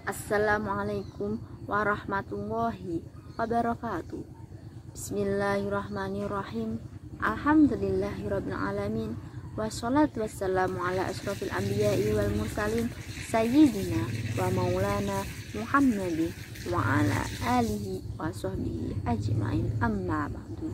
Assalamualaikum warahmatullahi wabarakatuh. Bismillahirrahmanirrahim. Alhamdulillahirabbil alamin. Wassalatu wassalamu ala asyrofil anbiya'i wal mursalin sayyidina wa maulana Muhammadin wa ala alihi wa sahbihi ajma'in, amma ba'du.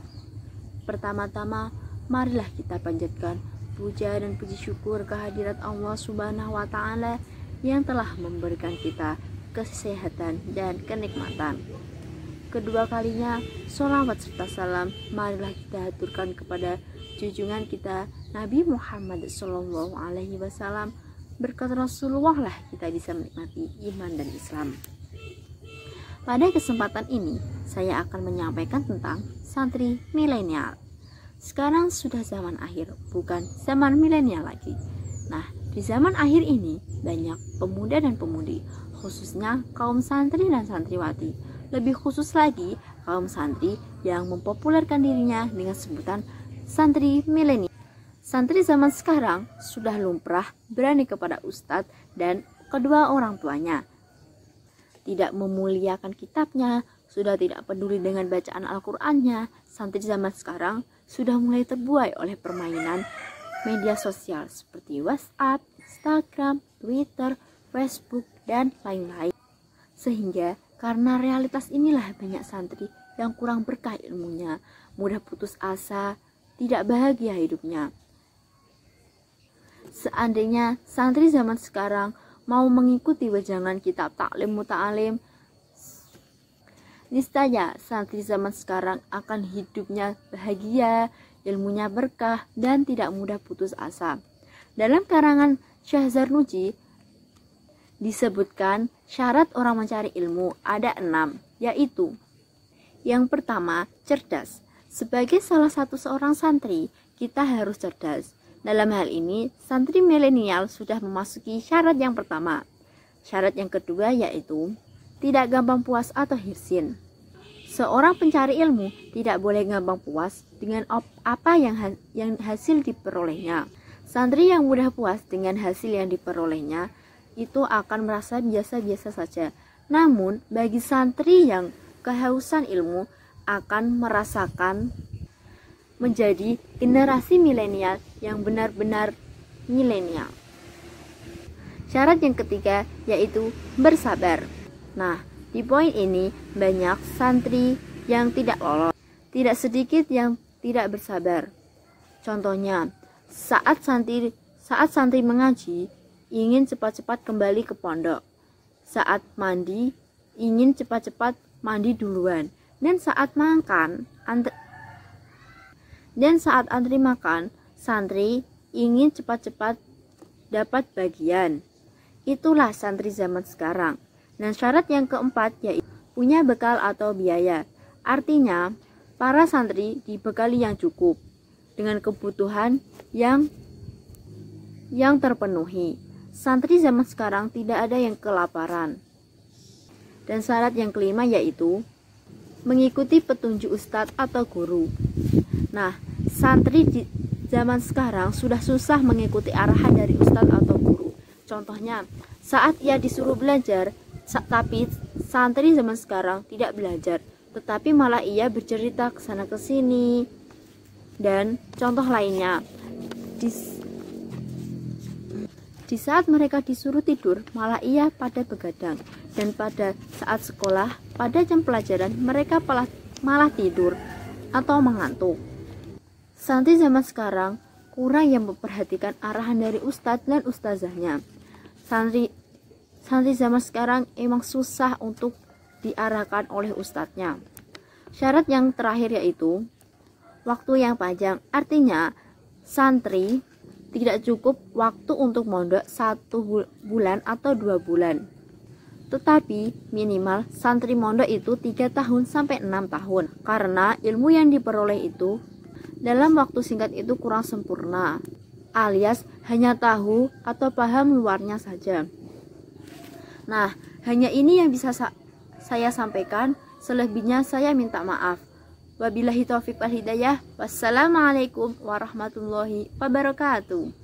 Pertama-tama, marilah kita panjatkan puja dan puji syukur kehadirat Allah Subhanahu wa Ta'ala yang telah memberikan kita kesehatan dan kenikmatan. Kedua kalinya, sholawat serta salam marilah kita haturkan kepada junjungan kita Nabi Muhammad SAW. Berkat Rasulullah lah kita bisa menikmati iman dan Islam. Pada kesempatan ini, saya akan menyampaikan tentang santri milenial. Sekarang sudah zaman akhir, bukan zaman milenial lagi. Nah, di zaman akhir ini banyak pemuda dan pemudi, khususnya kaum santri dan santriwati. Lebih khusus lagi, kaum santri yang mempopulerkan dirinya dengan sebutan santri milenial. Santri zaman sekarang sudah lumrah berani kepada ustadz dan kedua orang tuanya. Tidak memuliakan kitabnya, sudah tidak peduli dengan bacaan Al-Qur'annya. Santri zaman sekarang sudah mulai terbuai oleh permainan media sosial seperti WhatsApp, Instagram, Twitter, Facebook, dan lain-lain. Sehingga karena realitas inilah banyak santri yang kurang berkah ilmunya, mudah putus asa, tidak bahagia hidupnya. Seandainya santri zaman sekarang mau mengikuti wejangan kitab taklim muta'alim, niscaya santri zaman sekarang akan hidupnya bahagia, ilmunya berkah, dan tidak mudah putus asa. Dalam karangan Syekh Zarnuji disebutkan syarat orang mencari ilmu ada 6, yaitu yang pertama, cerdas. Sebagai salah satu seorang santri, kita harus cerdas. Dalam hal ini, santri milenial sudah memasuki syarat yang pertama. Syarat yang kedua yaitu tidak gampang puas atau hirsin. Seorang pencari ilmu tidak boleh gampang puas dengan apa yang hasil diperolehnya. Santri yang mudah puas dengan hasil yang diperolehnya itu akan merasa biasa-biasa saja. Namun bagi santri yang kehausan ilmu akan merasakan menjadi generasi milenial yang benar-benar milenial. Syarat yang ketiga yaitu bersabar. Nah, di poin ini banyak santri yang tidak lolos, tidak sedikit yang tidak bersabar. Contohnya, saat santri mengaji ingin cepat-cepat kembali ke pondok. Saat mandi ingin cepat-cepat mandi duluan. Dan saat antri makan, santri ingin cepat-cepat dapat bagian. Itulah santri zaman sekarang. Dan syarat yang keempat yaitu punya bekal atau biaya. Artinya, para santri dibekali yang cukup dengan kebutuhan yang terpenuhi. Santri zaman sekarang tidak ada yang kelaparan. Dan syarat yang kelima yaitu mengikuti petunjuk ustadz atau guru. Nah, santri di zaman sekarang sudah susah mengikuti arahan dari ustadz atau guru. Contohnya, saat ia disuruh belajar, tapi santri zaman sekarang tidak belajar, tetapi malah ia bercerita ke sana ke sini. Dan contoh lainnya, di saat mereka disuruh tidur, malah ia pada begadang. Dan pada saat sekolah, pada jam pelajaran, mereka malah tidur atau mengantuk. Santri zaman sekarang kurang yang memperhatikan arahan dari ustadz dan ustazahnya. Santri zaman sekarang emang susah untuk diarahkan oleh ustadznya. Syarat yang terakhir yaitu waktu yang panjang. Artinya, santri tidak cukup waktu untuk mondok 1 bulan atau 2 bulan. Tetapi minimal santri mondok itu 3 tahun sampai 6 tahun. Karena ilmu yang diperoleh itu dalam waktu singkat itu kurang sempurna, alias hanya tahu atau paham luarnya saja. Nah, hanya ini yang bisa saya sampaikan. Selebihnya saya minta maaf. Wabillahi taufiq wal hidayah. Wassalamualaikum warahmatullahi wabarakatuh.